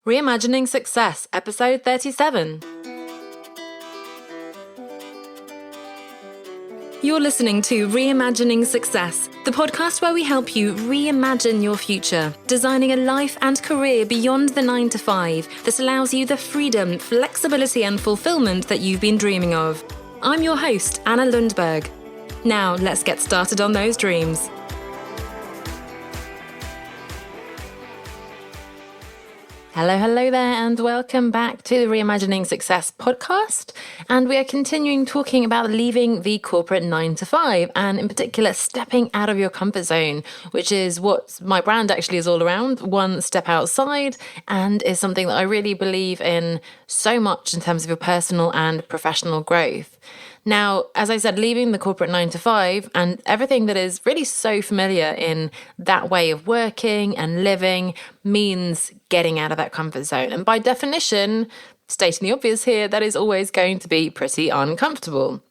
Reimagining Success, Episode 37. You're listening to Reimagining Success, the podcast where we help you reimagine your future, designing a life and career beyond the 9 to 5 that allows you the freedom, flexibility, and fulfillment that you've been dreaming of. I'm your host, Anna Lundberg. Now, let's get started on those dreams. Hello there, and welcome back to the Reimagining Success podcast. And we are continuing talking about leaving the corporate 9 to 5, and in particular, stepping out of your comfort zone, which is what my brand actually is all around, one step outside, and is something that I really believe in so much in terms of your personal and professional growth. Now, as I said, leaving the corporate 9 to 5 and everything that is really so familiar in that way of working and living means getting out of that comfort zone. And by definition, stating the obvious here, that is always going to be pretty uncomfortable.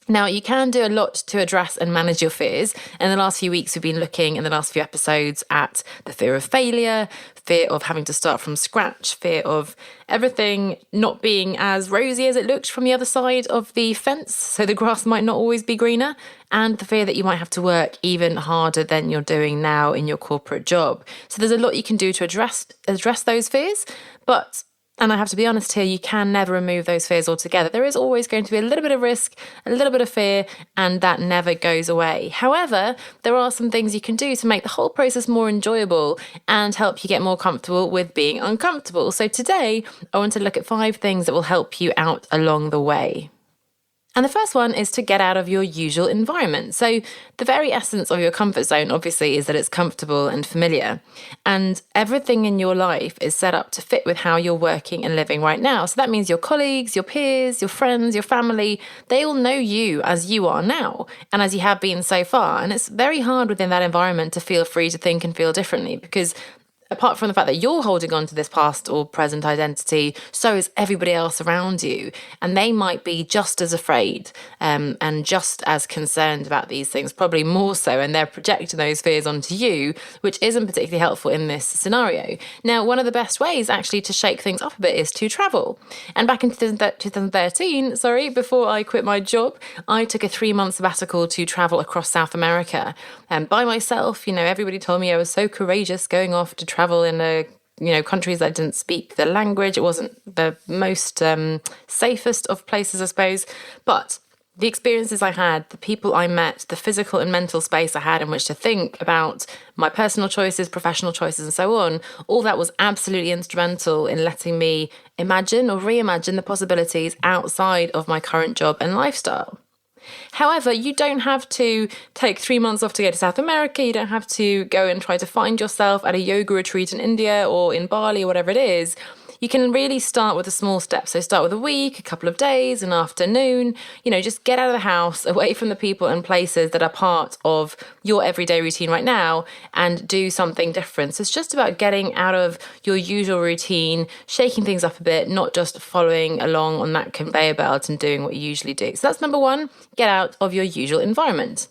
Now, you can do a lot to address and manage your fears. In the last few weeks, we've been looking in the last few episodes at the fear of failure, fear of having to start from scratch, fear of everything not being as rosy as it looked from the other side of the fence, so the grass might not always be greener, and the fear that you might have to work even harder than you're doing now in your corporate job. So there's a lot you can do to address those fears, but and I have to be honest here, you can never remove those fears altogether. There is always going to be a little bit of risk, a little bit of fear, and that never goes away. However, there are some things you can do to make the whole process more enjoyable and help you get more comfortable with being uncomfortable. So today, I want to look at 5 things that will help you out along the way. And the first one is to get out of your usual environment. So the very essence of your comfort zone, obviously, is that it's comfortable and familiar. And everything in your life is set up to fit with how you're working and living right now. So that means your colleagues, your peers, your friends, your family, they all know you as you are now and as you have been so far. And it's very hard within that environment to feel free to think and feel differently because apart from the fact that you're holding on to this past or present identity, so is everybody else around you. And they might be just as afraid and just as concerned about these things, probably more so, and they're projecting those fears onto you, which isn't particularly helpful in this scenario. Now, one of the best ways actually to shake things up a bit is to travel. And back in 2013, before I quit my job, I took a 3-month sabbatical to travel across South America. And by myself, everybody told me I was so courageous going off to travel in countries that didn't speak the language. It wasn't the most safest of places, I suppose. But the experiences I had, the people I met, the physical and mental space I had in which to think about my personal choices, professional choices, and so on, all that was absolutely instrumental in letting me imagine or reimagine the possibilities outside of my current job and lifestyle. However, you don't have to take 3 months off to go to South America. You don't have to go and try to find yourself at a yoga retreat in India or in Bali or whatever it is. You can really start with a small step. So start with a week, a couple of days, an afternoon, just get out of the house, away from the people and places that are part of your everyday routine right now and do something different. So it's just about getting out of your usual routine, shaking things up a bit, not just following along on that conveyor belt and doing what you usually do. So that's number 1, get out of your usual environment.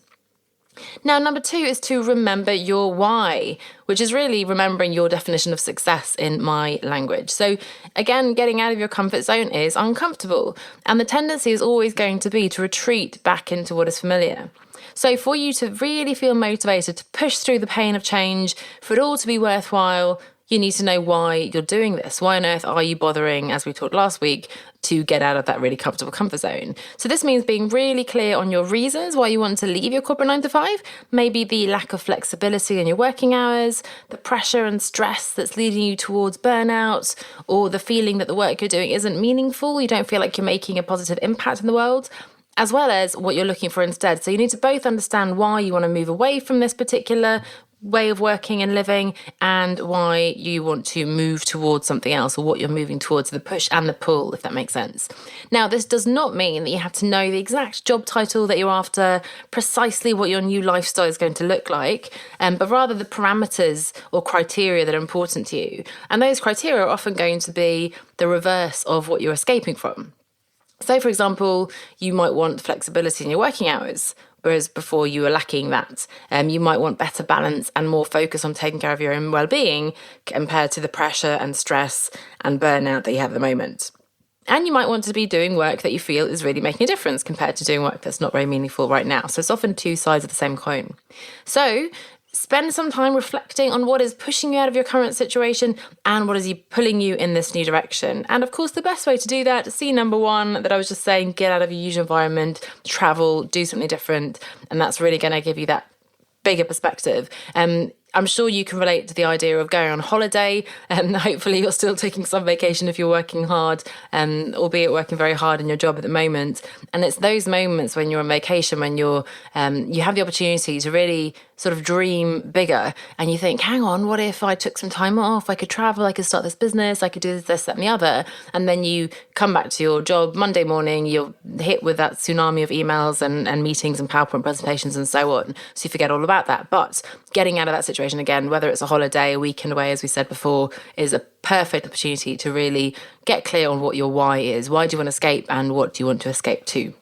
Now, number 2 is to remember your why, which is really remembering your definition of success in my language. So again, getting out of your comfort zone is uncomfortable, and the tendency is always going to be to retreat back into what is familiar. So for you to really feel motivated to push through the pain of change, for it all to be worthwhile, you need to know why you're doing this. Why on earth are you bothering, as we talked last week, to get out of that really comfortable comfort zone? So this means being really clear on your reasons why you want to leave your corporate 9 to 5, maybe the lack of flexibility in your working hours, the pressure and stress that's leading you towards burnout, or the feeling that the work you're doing isn't meaningful, you don't feel like you're making a positive impact in the world, as well as what you're looking for instead. So you need to both understand why you want to move away from this particular way of working and living and why you want to move towards something else, or what you're moving towards, the push and the pull, if that makes sense. Now, this does not mean that you have to know the exact job title that you're after, precisely what your new lifestyle is going to look like, but rather the parameters or criteria that are important to you. And those criteria are often going to be the reverse of what you're escaping from. So, for example, you might want flexibility in your working hours, whereas before you were lacking that. You might want better balance and more focus on taking care of your own well-being compared to the pressure and stress and burnout that you have at the moment. And you might want to be doing work that you feel is really making a difference compared to doing work that's not very meaningful right now. So it's often two sides of the same coin. So spend some time reflecting on what is pushing you out of your current situation and what is pulling you in this new direction. And of course, the best way to do that, see number one that I was just saying, get out of your usual environment, travel, do something different. And that's really going to give you that bigger perspective. I'm sure you can relate to the idea of going on holiday, and hopefully you're still taking some vacation if you're working hard, albeit working very hard in your job at the moment. And it's those moments when you're on vacation, when you have the opportunity to really sort of dream bigger, and you think, hang on, what if I took some time off? I could travel, I could start this business, I could do this, that, and the other. And then you come back to your job Monday morning, you're hit with that tsunami of emails and meetings and PowerPoint presentations and so on. So you forget all about that. But getting out of that situation again, whether it's a holiday, a weekend away, as we said before, is a perfect opportunity to really get clear on what your why is. Why do you want to escape and what do you want to escape to?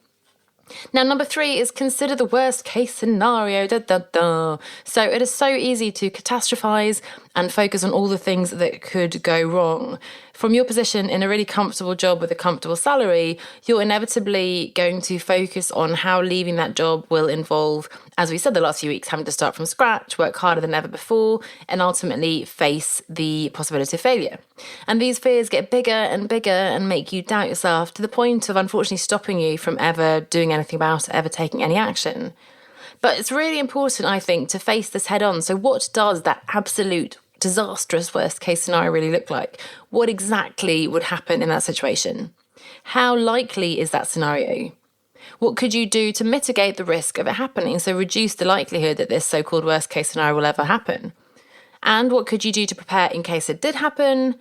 Now, number 3 is consider the worst case scenario. So it is so easy to catastrophize and focus on all the things that could go wrong. From your position in a really comfortable job with a comfortable salary, you're inevitably going to focus on how leaving that job will involve, as we said the last few weeks, having to start from scratch, work harder than ever before, and ultimately face the possibility of failure. And these fears get bigger and bigger and make you doubt yourself to the point of unfortunately stopping you from ever doing anything about it, ever taking any action. But it's really important, I think, to face this head on. So what does that absolute disastrous worst case scenario really look like? What exactly would happen in that situation? How likely is that scenario? What could you do to mitigate the risk of it happening, so reduce the likelihood that this so-called worst case scenario will ever happen? And what could you do to prepare in case it did happen?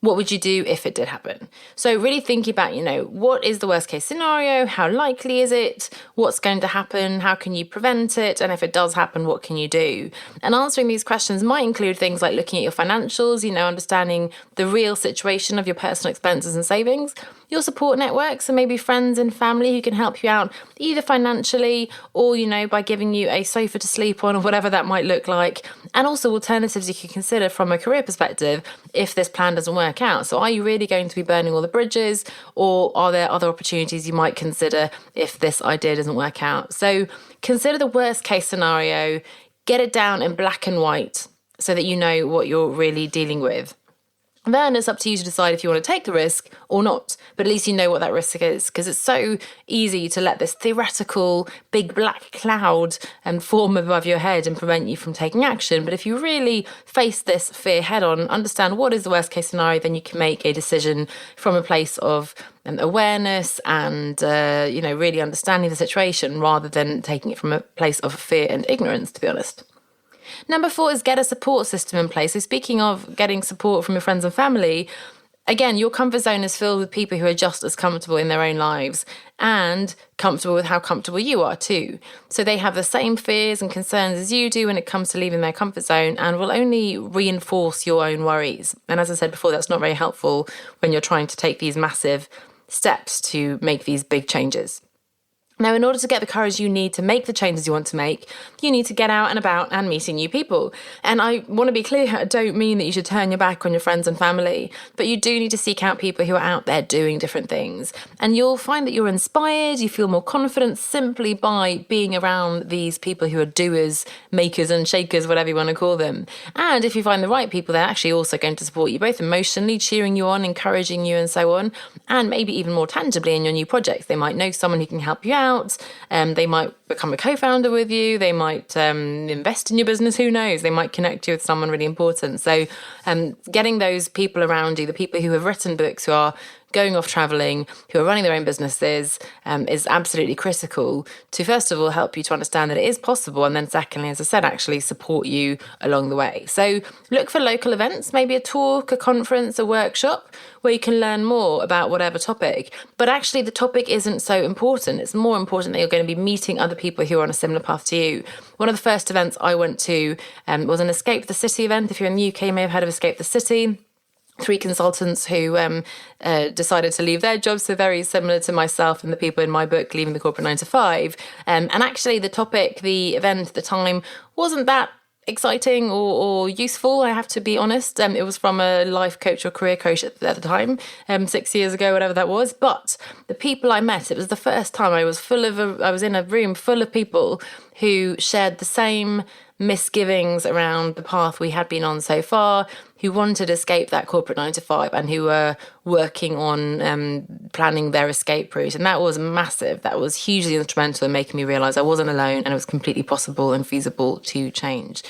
What would you do if it did happen? So really thinking about, what is the worst case scenario? How likely is it? What's going to happen? How can you prevent it? And if it does happen, what can you do? And answering these questions might include things like looking at your financials, understanding the real situation of your personal expenses and savings, your support network, so maybe friends and family who can help you out either financially or, by giving you a sofa to sleep on or whatever that might look like. And also alternatives you can consider from a career perspective if this plan doesn't work out. So are you really going to be burning all the bridges, or are there other opportunities you might consider if this idea doesn't work out? So consider the worst case scenario, get it down in black and white so that you know what you're really dealing with. Then it's up to you to decide if you want to take the risk or not, but at least you know what that risk is, because it's so easy to let this theoretical big black cloud form above your head and prevent you from taking action. But if you really face this fear head on, understand what is the worst case scenario, then you can make a decision from a place of awareness and, really understanding the situation rather than taking it from a place of fear and ignorance, to be honest. Number 4 is get a support system in place. So speaking of getting support from your friends and family, again, your comfort zone is filled with people who are just as comfortable in their own lives and comfortable with how comfortable you are too. So they have the same fears and concerns as you do when it comes to leaving their comfort zone and will only reinforce your own worries. And as I said before, that's not very helpful when you're trying to take these massive steps to make these big changes. Now, in order to get the courage you need to make the changes you want to make, you need to get out and about and meeting new people. And I want to be clear, I don't mean that you should turn your back on your friends and family, but you do need to seek out people who are out there doing different things. And you'll find that you're inspired, you feel more confident simply by being around these people who are doers, makers and shakers, whatever you want to call them. And if you find the right people, they're actually also going to support you both emotionally, cheering you on, encouraging you and so on, and maybe even more tangibly in your new projects. They might know someone who can help you out. They might become a co-founder with you. They might invest in your business. Who knows? They might connect you with someone really important. So getting those people around you, the people who have written books, who are going off traveling, who are running their own businesses, is absolutely critical to, first of all, help you to understand that it is possible. And then secondly, as I said, actually support you along the way. So look for local events, maybe a talk, a conference, a workshop, where you can learn more about whatever topic. But actually the topic isn't so important. It's more important that you're going to be meeting other people who are on a similar path to you. One of the first events I went to was an Escape the City event. If you're in the UK, you may have heard of Escape the City. 3 consultants who decided to leave their jobs, so very similar to myself and the people in my book, Leaving the Corporate 9 to 5. And actually the topic, the event at the time, wasn't that exciting or useful, I have to be honest. It was from a life coach or career coach at the time, 6 years ago, whatever that was. But the people I met, it was the first time I was in a room full of people who shared the same misgivings around the path we had been on so far, who wanted to escape that corporate 9 to 5 and who were working on planning their escape route. And that was massive. That was hugely instrumental in making me realise I wasn't alone and it was completely possible and feasible to change.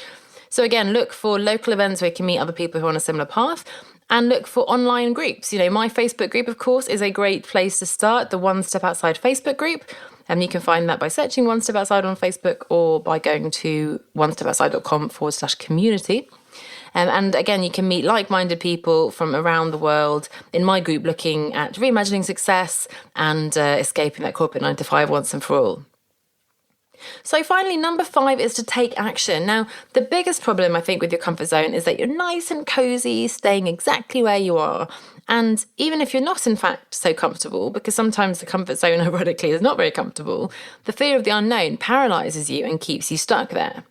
So again, look for local events where you can meet other people who are on a similar path, and look for online groups. My Facebook group, of course, is a great place to start, the One Step Outside Facebook group. And you can find that by searching One Step Outside on Facebook or by going to onestepoutside.com/community. And again, you can meet like-minded people from around the world in my group looking at reimagining success and escaping that corporate 9 to 5 once and for all. So finally, number 5 is to take action. Now, the biggest problem, I think, with your comfort zone is that you're nice and cozy, staying exactly where you are. And even if you're not, in fact, so comfortable, because sometimes the comfort zone, ironically, is not very comfortable, the fear of the unknown paralyzes you and keeps you stuck there.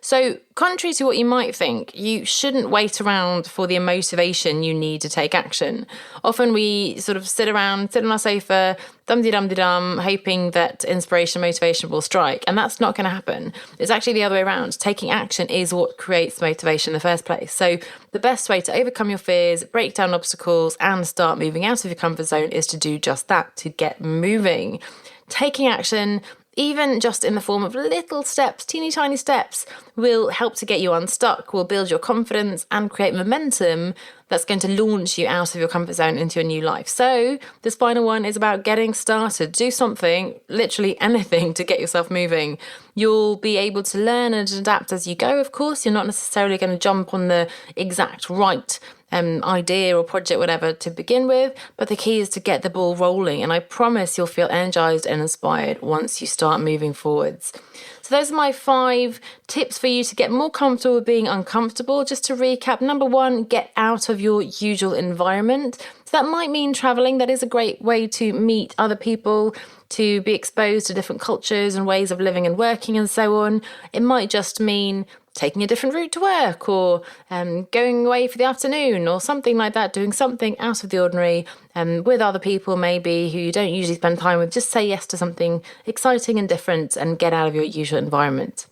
So, contrary to what you might think, you shouldn't wait around for the motivation you need to take action. Often we sort of sit on our sofa, dum-de-dum-de-dum, hoping that inspiration, motivation will strike. And that's not going to happen. It's actually the other way around. Taking action is what creates motivation in the first place. So the best way to overcome your fears, break down obstacles, and start moving out of your comfort zone is to do just that, to get moving. Taking action, even just in the form of little steps, teeny tiny steps, will help to get you unstuck, will build your confidence and create momentum that's going to launch you out of your comfort zone into your new life. So this final one is about getting started. Do something, literally anything, to get yourself moving. You'll be able to learn and adapt as you go, of course. You're not necessarily going to jump on the exact right idea or project, whatever, to begin with, but the key is to get the ball rolling, and I promise you'll feel energized and inspired once you start moving forwards. So those are my 5 tips for you to get more comfortable with being uncomfortable. Just to recap, number 1, get out of your usual environment. So that might mean traveling. That is a great way to meet other people, to be exposed to different cultures and ways of living and working and so on. It might just mean taking a different route to work, or going away for the afternoon or something like that, doing something out of the ordinary with other people maybe who you don't usually spend time with. Just say yes to something exciting and different and get out of your usual environment.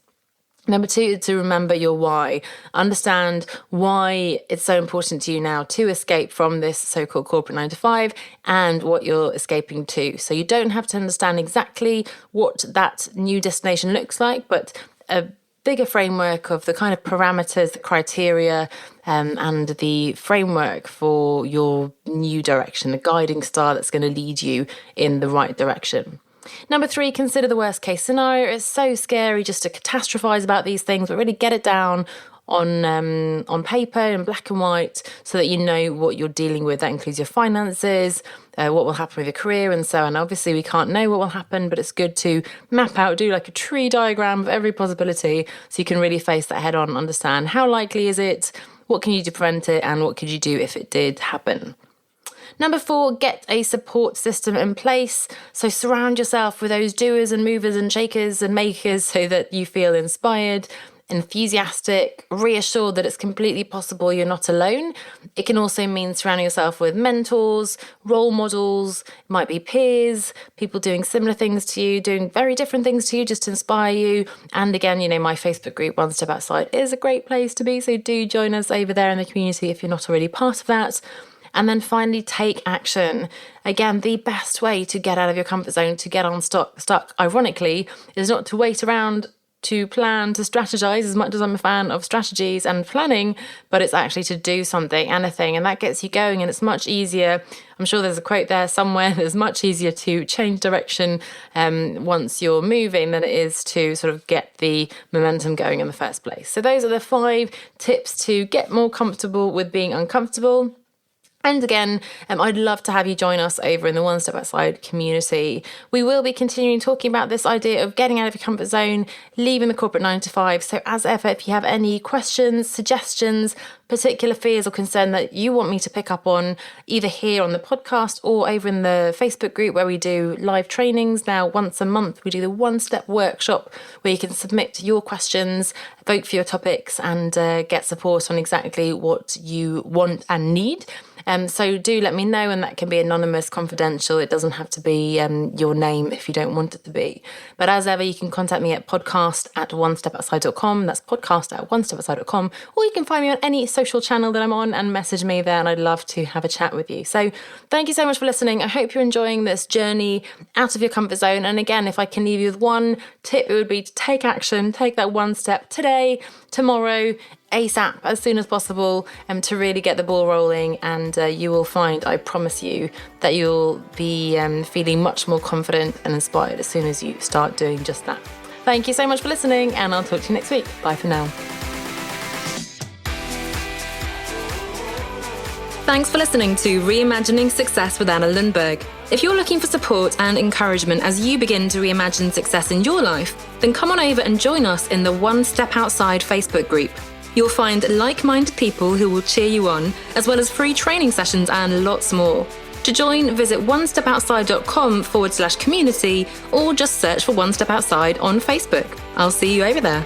Number 2 is to remember your why. Understand why it's so important to you now to escape from this so-called corporate 9 to 5 and what you're escaping to. So you don't have to understand exactly what that new destination looks like, but a bigger framework of the kind of parameters, the criteria, and the framework for your new direction, the guiding star that's going to lead you in the right direction. Number 3, consider the worst case scenario. It's so scary just to catastrophize about these things, but really get it down on paper in black and white so that you know what you're dealing with. That includes your finances, what will happen with your career and so on. Obviously, we can't know what will happen, but it's good to map out, do like a tree diagram of every possibility so you can really face that head on, understand how likely is it, what can you do to prevent it, and what could you do if it did happen. Number 4, get a support system in place. So surround yourself with those doers and movers and shakers and makers so that you feel inspired, enthusiastic, reassured that it's completely possible you're not alone. It can also mean surrounding yourself with mentors, role models, it might be peers, people doing similar things to you, doing very different things to you just to inspire you. And again, my Facebook group, One Step Outside, is a great place to be. So do join us over there in the community if you're not already part of that. And then finally, take action. Again, the best way to get out of your comfort zone, to get unstuck, ironically, is not to wait around to plan, to strategize, as much as I'm a fan of strategies and planning, but it's actually to do something, anything, and that gets you going. And it's much easier. I'm sure there's a quote there somewhere. It's much easier to change direction once you're moving than it is to sort of get the momentum going in the first place. So those are the 5 tips to get more comfortable with being uncomfortable. And again, I'd love to have you join us over in the One Step Outside community. We will be continuing talking about this idea of getting out of your comfort zone, leaving the corporate 9 to 5. So as ever, if you have any questions, suggestions, particular fears or concern that you want me to pick up on, either here on the podcast or over in the Facebook group where we do live trainings now once a month. We do the one-step workshop where you can submit your questions, vote for your topics, and get support on exactly what you want and need. So do let me know, and that can be anonymous, confidential. It doesn't have to be your name if you don't want it to be. But as ever, you can contact me at podcast@onestepoutside.com. That's podcast@onestepoutside.com. Or you can find me on any social channel that I'm on and message me there, and I'd love to have a chat with you. So thank you so much for listening. I hope you're enjoying this journey out of your comfort zone. And again, if I can leave you with one tip, it would be to take action, take that one step today, tomorrow, ASAP, as soon as possible, to really get the ball rolling, and you will find, I promise you, that you'll be feeling much more confident and inspired as soon as you start doing just that. Thank you so much for listening, and I'll talk to you next week. Bye for now. Thanks for listening to Reimagining Success with Anna Lundberg. If you're looking for support and encouragement as you begin to reimagine success in your life, then come on over and join us in the One Step Outside Facebook group. You'll find like-minded people who will cheer you on, as well as free training sessions and lots more. To join, visit onestepoutside.com/community, or just search for One Step Outside on Facebook. I'll see you over there.